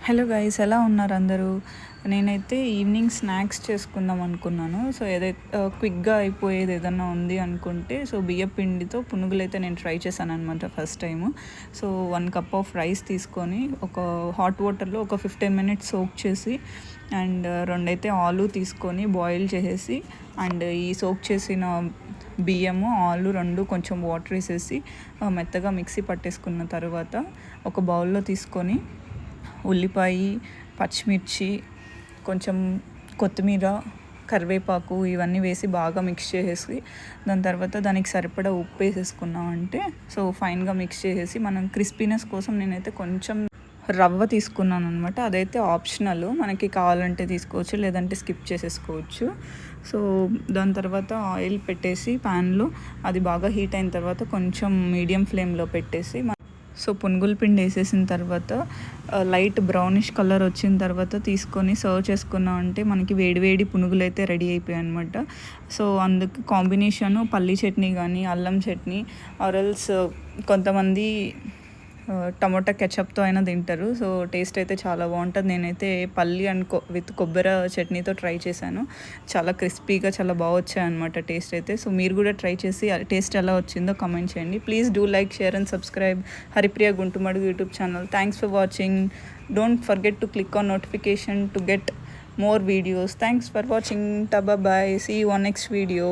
Hello guys, ఎలా ఉన్నారు అందరూ? నేనైతే ఈవినింగ్ స్నాక్స్ చేసుకుందాం అనుకున్నాను. సో ఏదైతే క్విక్గా అయిపోయేది ఏదన్నా ఉంది అనుకుంటే, సో బియ్యం పిండితో పునుగులు అయితే నేను ట్రై చేశాను అనమాట first time. So 1 cup of rice తీసుకొని ఒక హాట్ వాటర్లో ఒక 15 మినిట్స్ సోక్ చేసి, అండ్ రెండైతే ఆలు తీసుకొని బాయిల్ చేసేసి, అండ్ ఈ సోక్ చేసిన బియ్యము ఆలు రెండు కొంచెం వాటర్ వేసేసి మెత్తగా మిక్సీ పట్టేసుకున్న తర్వాత ఒక బౌల్లో తీసుకొని ఉల్లిపాయ, పచ్చిమిర్చి, కొంచెం కొత్తిమీర, కరివేపాకు ఇవన్నీ వేసి బాగా మిక్స్ చేసేసి, దాని తర్వాత దానికి సరిపడా ఉప్పు వేసేసుకున్నామంటే సో ఫైన్గా మిక్స్ చేసేసి, మనం క్రిస్పీనెస్ కోసం నేనైతే కొంచెం రవ్వ తీసుకున్నాను అనమాట. అదైతే ఆప్షనల్, మనకి కావాలంటే తీసుకోవచ్చు, లేదంటే స్కిప్ చేసేసుకోవచ్చు. సో దాని తర్వాత ఆయిల్ పెట్టేసి ప్యాన్లో అది బాగా హీట్ అయిన తర్వాత కొంచెం మీడియం ఫ్లేమ్లో పెట్టేసి, సో పునుగుల పిండి వేసేసిన తర్వాత లైట్ బ్రౌనిష్ కలర్ వచ్చిన తర్వాత తీసుకొని సర్వ్ చేసుకున్నామంటే మనకి వేడివేడి పునుగులు అయితే రెడీ అయిపోయాయి అనమాట. సో అందుకు కాంబినేషను పల్లీ చట్నీ కానీ అల్లం చట్నీ, ఆర్ఎల్స్ కొంతమంది టమోటా కెచప్తో అయినా తింటారు. సో టేస్ట్ అయితే చాలా బాగుంటుంది. నేనైతే పల్లి అండ్ విత్ కొబ్బరి చట్నీతో ట్రై చేశాను. చాలా క్రిస్పీగా చాలా బాగా వచ్చాయి అనమాట టేస్ట్ అయితే. సో మీరు కూడా ట్రై చేసి టేస్ట్ ఎలా వచ్చిందో కామెంట్ చేయండి. Please do like, share and subscribe Haripriya Guntumadugu YouTube channel. Thanks for watching. Don't forget to click on notification to get more videos. Thanks for watching. Bye bye. See you on next video.